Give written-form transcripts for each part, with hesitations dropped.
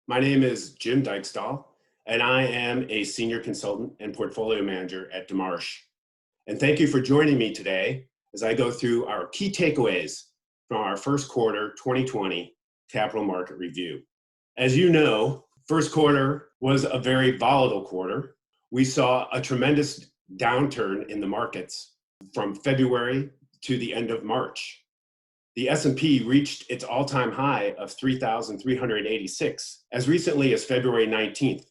My name is Jim Dykesdahl, and I am a senior consultant and portfolio manager at DeMarche. And thank you for joining me today as I go through our key takeaways from our first quarter 2020 capital market review. As you know, first quarter was a very volatile quarter. We saw a tremendous downturn in the markets from February to the end of March. The S&P reached its all-time high of 3,386 as recently as February 19th.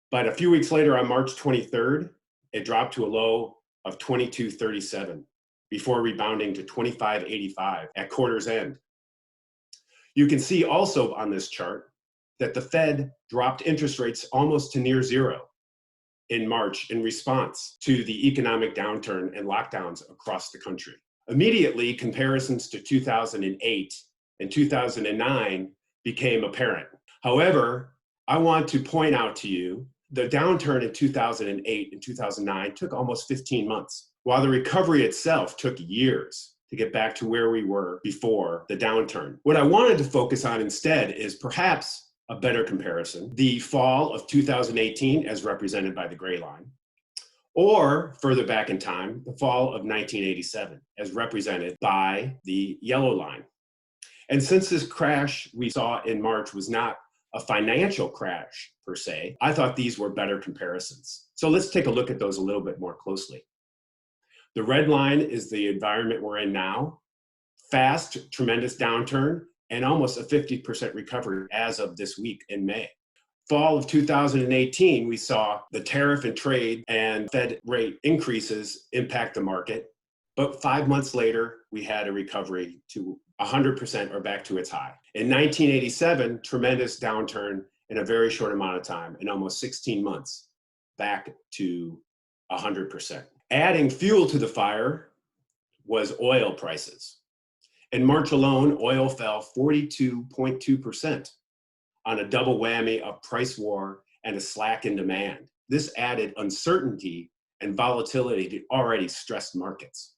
But a few weeks later, on March 23rd, it dropped to a low of 2237 before rebounding to 2585 at quarter's end. You can see also on this chart that the Fed dropped interest rates almost to near zero in March in response to the economic downturn and lockdowns across the country. Immediately, comparisons to 2008 and 2009 became apparent. However, I want to point out to you the downturn in 2008 and 2009 took almost 15 months, while the recovery itself took years to get back to where we were before the downturn. What I wanted to focus on instead is perhaps a better comparison, the fall of 2018 as represented by the gray line, or further back in time, the fall of 1987, as represented by the yellow line. And since this crash we saw in March was not a financial crash per se, I thought these were better comparisons. So let's take a look at those a little bit more closely. The red line is the environment we're in now. Fast, tremendous downturn, and almost a 50% recovery as of this week in May. Fall of 2018, we saw the tariff and trade and Fed rate increases impact the market. But 5 months later, we had a recovery to 100% or back to its high. In 1987, tremendous downturn in a very short amount of time, in almost 16 months, back to 100%. Adding fuel to the fire was oil prices. In March alone, oil fell 42.2%. on a double whammy of price war and a slack in demand. This added uncertainty and volatility to already stressed markets.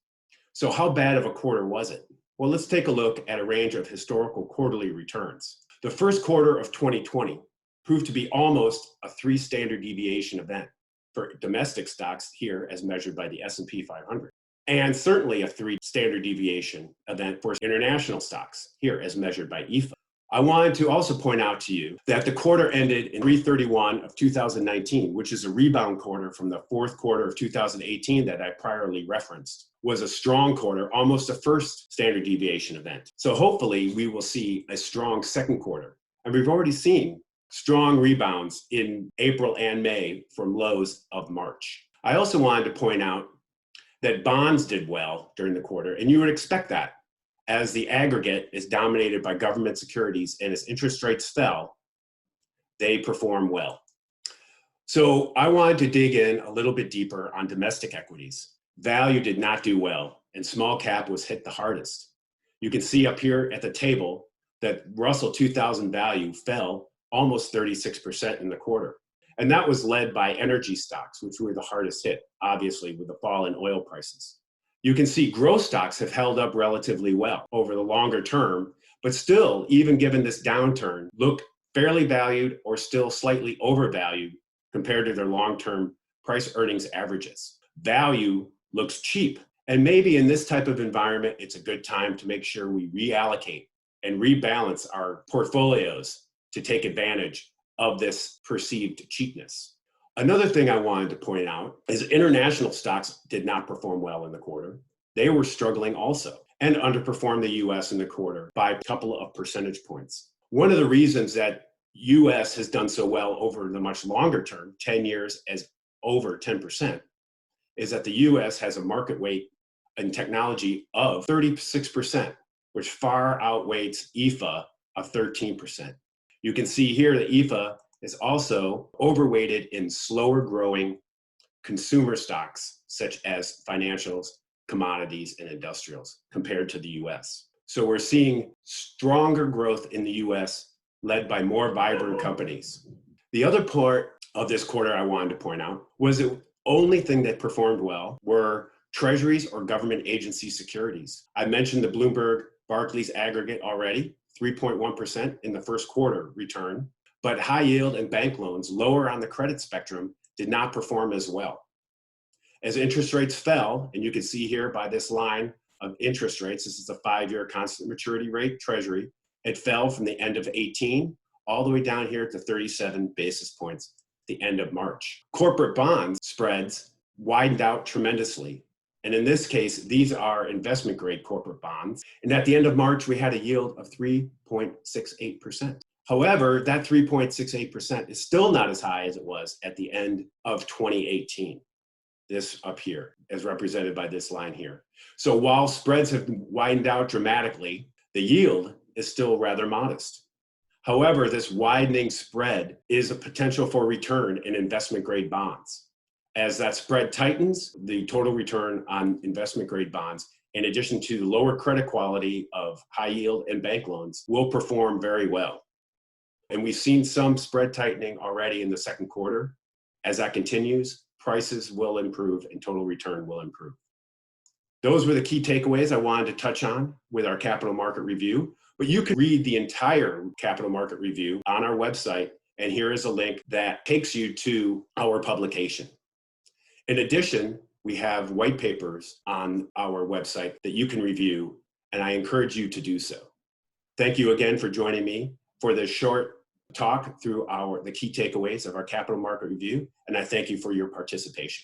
So how bad of a quarter was it? Well, let's take a look at a range of historical quarterly returns. The first quarter of 2020 proved to be almost a 3 standard deviation event for domestic stocks here as measured by the S&P 500, and certainly a 3 standard deviation event for international stocks here as measured by EFA. I wanted to also point out to you that the quarter ended in 3/31 of 2019, which is a rebound quarter from the fourth quarter of 2018 that I priorly referenced, was a strong quarter, almost a 1st standard deviation event. So hopefully we will see a strong second quarter. And we've already seen strong rebounds in April and May from lows of March. I also wanted to point out that bonds did well during the quarter, and you would expect that, as the aggregate is dominated by government securities, and as interest rates fell, they perform well. So I wanted to dig in a little bit deeper on domestic equities. Value did not do well, and small cap was hit the hardest. You can see up here at the table that Russell 2000 value fell almost 36% in the quarter. And that was led by energy stocks, which were the hardest hit, obviously, with the fall in oil prices. You can see growth stocks have held up relatively well over the longer term, but still, even given this downturn, look fairly valued or still slightly overvalued compared to their long-term price earnings averages. Value looks cheap, and maybe in this type of environment, it's a good time to make sure we reallocate and rebalance our portfolios to take advantage of this perceived cheapness. Another thing I wanted to point out is international stocks did not perform well in the quarter. They were struggling also and underperformed the US in the quarter by a couple of percentage points. One of the reasons that US has done so well over the much longer term, 10 years as over 10%, is that the US has a market weight in technology of 36%, which far outweighs EFA of 13%. You can see here that EFA is also overweighted in slower growing consumer stocks, such as financials, commodities, and industrials compared to the US. So we're seeing stronger growth in the US led by more vibrant companies. The other part of this quarter I wanted to point out was the only thing that performed well were Treasuries or government agency securities. I mentioned the Bloomberg Barclays aggregate already, 3.1% in the first quarter return. but high yield and bank loans lower on the credit spectrum did not perform as well. As interest rates fell, and you can see here by this line of interest rates, this is the 5-year constant maturity rate, Treasury, it fell from the end of 18 all the way down here to 37 basis points at the end of March. Corporate bond spreads widened out tremendously. And in this case, these are investment grade corporate bonds. And at the end of March, we had a yield of 3.68%. However, that 3.68% is still not as high as it was at the end of 2018. This up here is represented by this line here. So while spreads have widened out dramatically, the yield is still rather modest. However, this widening spread is a potential for return in investment grade bonds. As that spread tightens, the total return on investment grade bonds, in addition to the lower credit quality of high yield and bank loans, will perform very well. And we've seen some spread tightening already in the second quarter. As that continues, prices will improve and total return will improve. Those were the key takeaways I wanted to touch on with our capital market review. But you can read the entire capital market review on our website, and here is a link that takes you to our publication. In addition, we have white papers on our website that you can review, and I encourage you to do so. Thank you again for joining me for this short talk through the key takeaways of our capital market review, and I thank you for your participation.